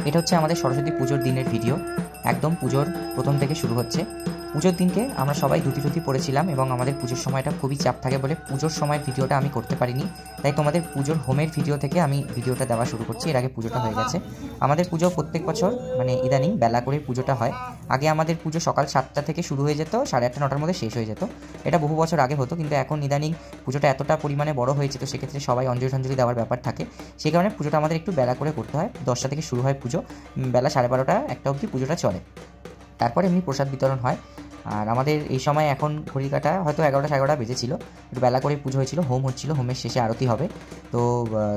এটা হচ্ছে আমাদের সরস্বতী পুজোর দিনের ভিডিও। একদম পুজোর প্রথম থেকে শুরু হচ্ছে। পুজোর দিনকে আমরা সবাই ধুতি পরেছিলাম এবং আমাদের পুজোর সময়টা খুবই চাপ থাকে বলে পুজোর সময়ের ভিডিওটা আমি করতে পারিনি, তাই তোমাদের পুজোর হোমের ভিডিও থেকে আমি ভিডিওটা দেওয়া শুরু করছি। এর আগে পুজোটা হয়ে গেছে। আমাদের পুজো প্রত্যেক বছর মানে ইদানিং বেলা করে পুজোটা হয়। আগে আমাদের পুজো সকাল 7টা থেকে শুরু হয়ে যেত, 8:30 9টার মধ্যে শেষ হয়ে যেত। এটা বহু বছর আগে হতো, কিন্তু এখন ইদানিং পুজোটা এতটা পরিমাণে বড় হয়েছে, তো সেক্ষেত্রে সবাই অঞ্জলি দেওয়ার ব্যাপার থাকে। সেই কারণে পুজোটা আমাদের একটু বেলা করে করতে হয়। 10টা থেকে শুরু হয় পুজো, বেলা 12:30 1টা অবধি পুজোটা চলে। তারপরে এমনি প্রসাদ বিতরণ হয়। আর আমাদের এই সময় এখন ঘড়ি কাটা হয়তো 11টা 11:30 বেজেছিল, একটু বেলা করে পুজো হয়েছিল, হোম হচ্ছিল, হোমের শেষে আরতি হবে। তো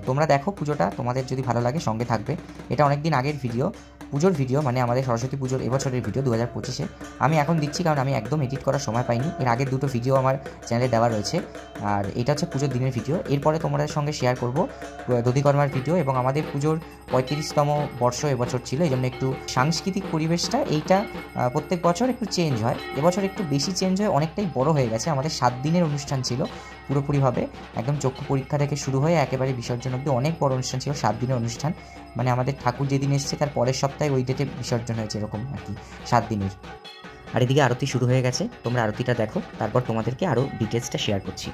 তোমরা দেখো পুজোটা, তোমাদের যদি ভালো লাগে সঙ্গে থাকবে। এটা অনেক দিন আগের ভিডিও, পুজোর ভিডিও, মানে আমাদের সরস্বতী পুজোর এবছরের ভিডিও 2025-এ আমি এখন দিচ্ছি, কারণ আমি একদম এডিট করার সময় পাইনি। এর আগের দুটো ভিডিও আমার চ্যানেলে দেওয়া রয়েছে, আর এটা হচ্ছে পুজোর দিনের ভিডিও। এরপরে তোমাদের সঙ্গে শেয়ার করব দধিকর্মার ভিডিও, এবং আমাদের পুজোর 35তম বর্ষ এবছর ছিল, এই জন্য একটু সাংস্কৃতিক পরিবেশটা এইটা প্রত্যেক বছর একটু চেঞ্জ হয়। এবছর একটু বেশি চেঞ্জ হয়, অনেকটাই বড় হয়ে গেছে। আমাদের 7 দিনের অনুষ্ঠান ছিল পুরোপুরিভাবে, একদম চক্ষু পরীক্ষা থেকে শুরু হয়ে একেবারে বিসর্জন অবধি অনেক বড় অনুষ্ঠান ছিল। 7 দিনের অনুষ্ঠান, মানে আমাদের ঠাকুর যেদিন এসছে তার পরের সপ্তাহে ওই ডেটে বিসর্জন হয়েছে, এরকম আর কি 7 দিনের। আর এদিকে আরতি শুরু হয়ে গেছে, তোমরা আরতিটা দেখো, তারপর তোমাদেরকে আরও ডিটেলসটা শেয়ার করছি।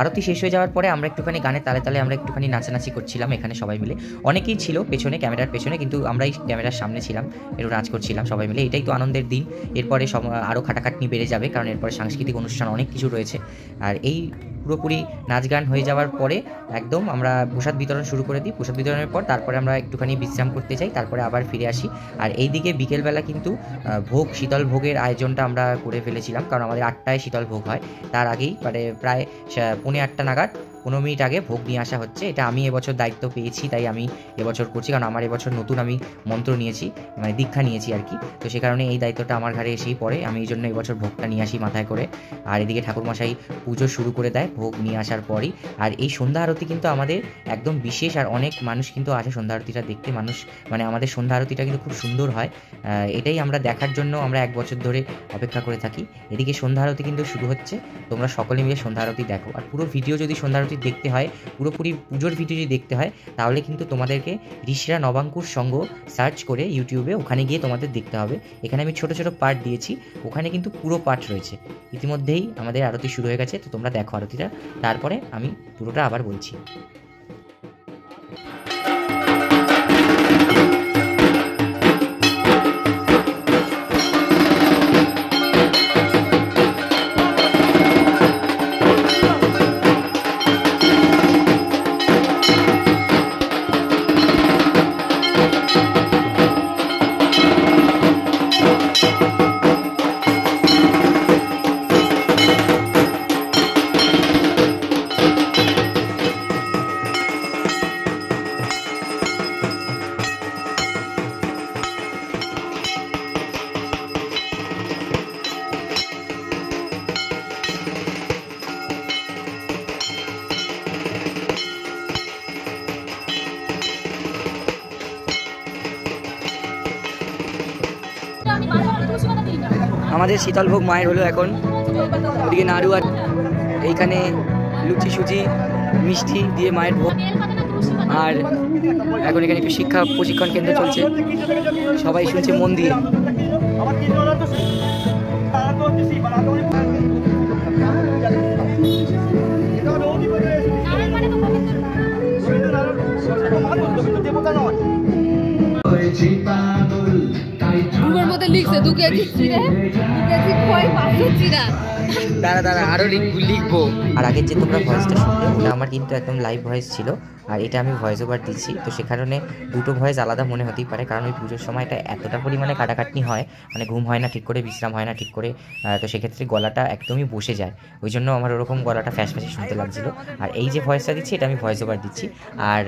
আরতি শেষ হয়ে যাওয়ার পরে আমরা একটুখানি গানের তালে তালে আমরা একটুখানি নাচানাচি করছিলাম এখানে সবাই মিলে। অনেকেই ছিল পেছনে, ক্যামেরার পেছনে, কিন্তু আমরাই ক্যামেরার সামনে ছিলাম, একটু নাচ করছিলাম সবাই মিলে। এটাই তো আনন্দের দিন। এরপরে আরও খাটাখাটনি বেড়ে যাবে, কারণ এরপরে সাংস্কৃতিক অনুষ্ঠান অনেক কিছু রয়েছে। আর এই পুরোপুরি নাচ গান হয়ে যাওয়ার পরে একদম আমরা প্রসাদ বিতরণ শুরু করে দিই। প্রসাদ বিতরণের পর তারপরে আমরা একটুখানি বিশ্রাম করতে যাই, তারপরে আবার ফিরে আসি। আর এইদিকে বিকেলবেলা কিন্তু ভোগ, শীতল ভোগের আয়োজনটা আমরা করে ফেলেছিলাম, কারণ আমাদের 8টায় শীতল ভোগ হয়। তার আগেই মানে প্রায় 7:45 নাগাদ 15 মিনিট আগে ভোগ নিয়ে আসা হচ্ছে। এটা আমি এবছর দায়িত্ব পেয়েছি, তাই আমি এবছর করছি, কারণ আমার এবছর নতুন আমি মন্ত্র নিয়েছি, মানে দীক্ষা নিয়েছি আর কি। তো সে কারণে এই দায়িত্বটা আমার ঘাড়ে এসেই পড়ে। আমি এই জন্য এবছর ভোগটা নিয়ে আসি মাথায় করে। আর এদিকে ঠাকুরমশাই পুজো শুরু করে দেয় ভোগ নিয়ে আসার পরই। আর এই সন্ধ্যা আরতি কিন্তু আমাদের একদম বিশেষ, আর অনেক মানুষ কিন্তু আসে সন্ধ্যা আরতিটা দেখতে। মানুষ মানে আমাদের সন্ধ্যা আরতিটা কিন্তু খুব সুন্দর হয়, এটাই আমরা দেখার জন্য আমরা 1 বছর ধরে অপেক্ষা করে থাকি। এদিকে সন্ধ্যা আরতি কিন্তু শুরু হচ্ছে, তোমরা সকলে মিলে সন্ধ্যা আরতি দেখো। আর পুরো ভিডিও যদি সন্ধ্যা আরতি দেখতে হয়, পুরোপুরি পুজোর ভিডিও যদি দেখতে হয়, তাহলে কিন্তু তোমাদেরকে ঋষিরা নবাঙ্কুর সঙ্গ সার্চ করে ইউটিউবে, ওখানে গিয়ে তোমাদের দেখতে হবে। এখানে আমি ছোট ছোট পার্ট দিয়েছি, ওখানে কিন্তু পুরো পার্ট রয়েছে। ইতিমধ্যেই আমাদের আরতি শুরু হয়ে গেছে, তো তোমরা দেখো আরতিটা, তারপরে আমি পুরোটা আবার বলছি। আমাদের শীতল ভোগ মায়ের হলো এখন, ওদিকে নাড়ু আর এইখানে লুচি সুজি মিষ্টি দিয়ে মায়ের ভোগ। আর এখন এখানে একটু শিক্ষা প্রশিক্ষণ কেন্দ্র চলছে, সবাই শুনছে মন দিয়ে। দাঁড়া আরো লিখবো। আর আগের যে তোমরা ভয়েসটা শুনলে, ওটা আমার কিন্তু একদম লাইভ ভয়েস ছিল। আর এটা আমি ভয়েস ওভার দিচ্ছি, তো সে কারণে দুটো ভয়েস আলাদা মনে হতেই পারে, কারণ ওই পুজোর সময়টা এতটা পরিমাণে কাটাকাটনি হয়, মানে ঘুম হয় না ঠিক করে, বিশ্রাম হয় না ঠিক করে, তো সেক্ষেত্রে গলাটা একদমই বসে যায়, ওই জন্য আমার ওরকম গলাটা ফ্যাঁসে শুনতে লাগছিল। আর এই যে ভয়েসটা দিচ্ছি এটা আমি ভয়েস ওভার দিচ্ছি। আর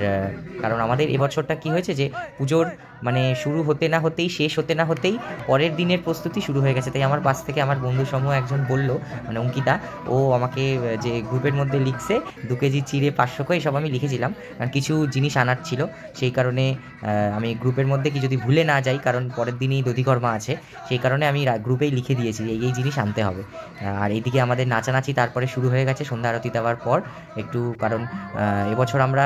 কারণ আমাদের এবছরটা কী হয়েছে যে পুজোর মানে শুরু হতে না হতেই, শেষ হতে না হতেই পরের দিনের প্রস্তুতি শুরু হয়ে গেছে। তাই আমার পাশ থেকে আমার বন্ধু সমূহ একজন বলল, মানে অঙ্কিতা, ও আমাকে যে গ্রুপের মধ্যে লিখছে 2 কেজি চিড়ে 500 করে, সব আমি লিখেছিলাম কারণ কিছু জিনিস আনার ছিল, সেই কারণে আমি গ্রুপের মধ্যে কি যদি ভুলে না যাই, কারণ পরের দিনই দধিকর্মা আছে, সেই কারণে আমি গ্রুপেই লিখে দিয়েছি এই জিনিস আনতে হবে। আর এইদিকে আমাদের নাচানাচি তারপরে শুরু হয়ে গেছে সন্ধ্যা আরতি দেওয়ার পর একটু, কারণ এবছর আমরা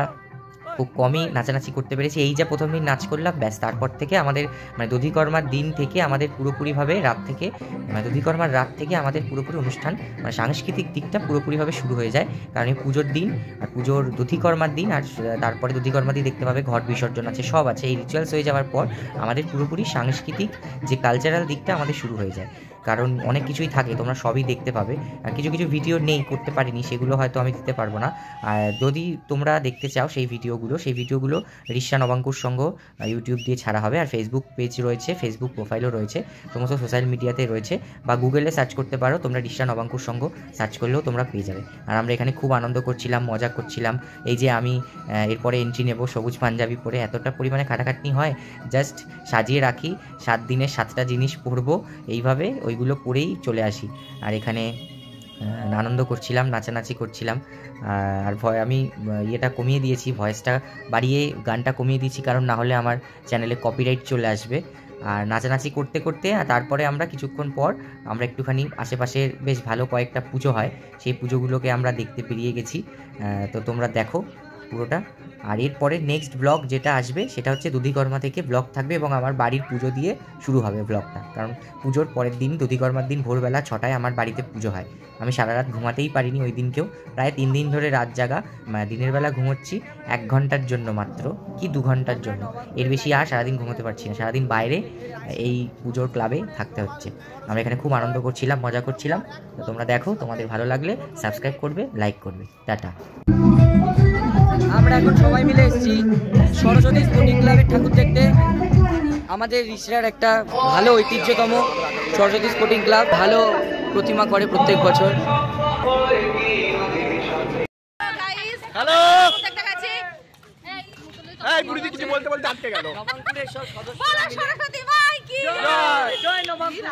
খুব কমই নাচানাচি করতে পেরেছি। এই যে প্রথম দিন নাচ করলাম, ব্যাস তারপর থেকে আমাদের মানে দধিকর্মার দিন থেকে আমাদের পুরোপুরিভাবে রাত থেকে, মানে দধিকর্মার রাত থেকে আমাদের পুরোপুরি অনুষ্ঠান, মানে সাংস্কৃতিক দিকটা পুরোপুরিভাবে শুরু হয়ে যায়। কারণ এই পুজোর দিন আর পুজোর দধিকর্মার দিন, আর তারপরে দধিকর্মার দিন দেখতে পাবে ঘট বিসর্জন আছে, সব আছে। এই রিচুয়ালস হয়ে যাওয়ার পর আমাদের পুরোপুরি সাংস্কৃতিক যে কালচারাল দিকটা আমাদের শুরু হয়ে যায়, কারণ অনেক কিছুই থাকে, তোমরা সবই দেখতে পাবে। আর কিছু কিছু ভিডিও নেই, করতে পারিনি, সেগুলো হয়তো আমি দিতে পারবো না। আর যদি তোমরা দেখতে চাও সেই ভিডিওগুলো রিশা নবাঙ্কুর সঙ্গ ইউটিউব দিয়ে ছাড়া হবে। আর ফেসবুক পেজ রয়েছে, ফেসবুক প্রোফাইলও রয়েছে, সমস্ত সোশ্যাল মিডিয়াতে রয়েছে, বা গুগলে সার্চ করতে পারো তোমরা, রিশা নবাঙ্কুর সঙ্গ সার্চ করলেও তোমরা পেয়ে যাবে। আর আমরা এখানে খুব আনন্দ করছিলাম, মজা করছিলাম। এই যে আমি এরপরে এন্ট্রি নেব সবুজ পাঞ্জাবি পরে, এতটা পরিমাণে খাটাখাটনি হয়, জাস্ট সাজিয়ে রাখি, 7 দিনের 7টা জিনিস পরবো, এইভাবে ওইগুলো পরেই চলে আসি। আর এখানে আনন্দ করছিলাম, নাচানাচি করছিলাম। আর আমি ইয়েটা কমিয়ে দিয়েছি, ভয়েসটা বাড়িয়ে গানটা কমিয়ে দিয়েছি, কারণ না হলে আমার চ্যানেলে কপিরাইট চলে আসবে। আর নাচানাচি করতে করতে তারপরে আমরা কিছুক্ষণ পর আমরা একটুখানি আশেপাশের বেশ ভালো কয়েকটা পুজো হয়, সেই পুজোগুলোকে আমরা দেখতে পেরিয়ে গেছি। তো তোমরা দেখো পুরোটা। আর এরপরে নেক্সট ব্লগ যেটা আসবে সেটা হচ্ছে দধিকর্মা থেকে ব্লগ থাকবে, এবং আমার বাড়ির পুজো দিয়ে শুরু হবে ব্লগটা, কারণ পুজোর পরের দিন দধিকর্মার দিন ভোরবেলা 6টায় আমার বাড়িতে পুজো হয়। আমি সারা রাত ঘুমাতেই পারিনি ওই দিনকেও, প্রায় 3 দিন ধরে রাত জাগা, দিনের বেলা ঘুমোচ্ছি 1 ঘন্টার জন্য মাত্র, কি 2 ঘন্টার জন্য, এর বেশি আর সারাদিন ঘুমোতে পারছি না, সারাদিন বাইরে এই পুজোর ক্লাবে থাকতে হচ্ছে। আমরা এখানে খুব আনন্দ করছিলাম, মজা করছিলাম। তো তোমরা দেখো, তোমাদের ভালো লাগলে সাবস্ক্রাইব করবে, লাইক করবে। টাটা। আমরা এখন সবাই মিলে এসেছি সরস্বতী স্পোর্টিং ক্লাবের ঠাকুর দেখতে। আমাদের রিসরার একটা ভালো ঐতিহ্যতম সরস্বতী স্পোর্টিং ক্লাব, ভালো প্রতিমা করে প্রত্যেক বছর। হ্যালো, এই বুড়িদি কিছু বলতে বলতে আটকে গেল। নবাঙ্কুরের সব সদস্য জয় নবাঙ্কুর,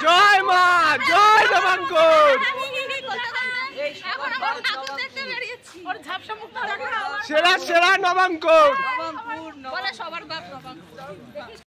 জয় মা, জয় নবাঙ্কুর, সেরা সেরা নবাঙ্কুর। নবাঙ্কুর সবার বাপ নবাঙ্কুর।